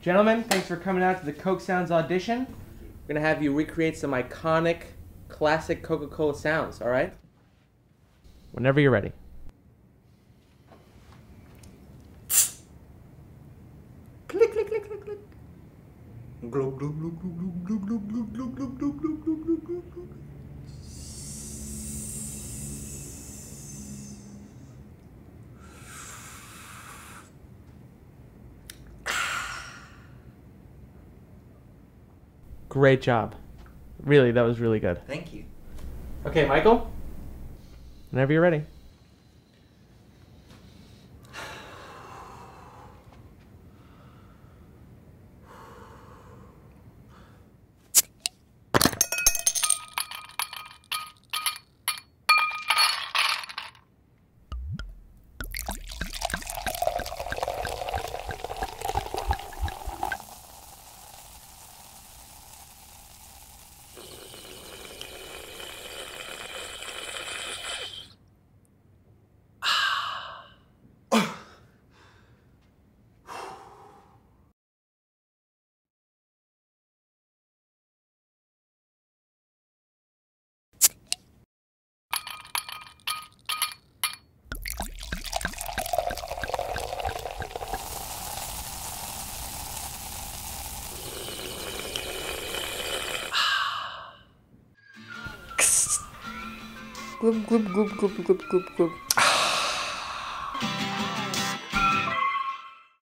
Gentlemen, thanks for coming out to the Coke Sounds audition. We're gonna have you recreate some iconic, classic Coca-Cola sounds, alright? Whenever you're ready. Click, click, click, click, click. Glug, glug, glug, glug, glug, glug, glug, glug, glug, glug, glug, glug, glug, glug, glug. Great job. Really, that was really good. Thank you. Okay, Michael? Whenever you're ready. Glub, glub, glub, glub, glub, glub, glub.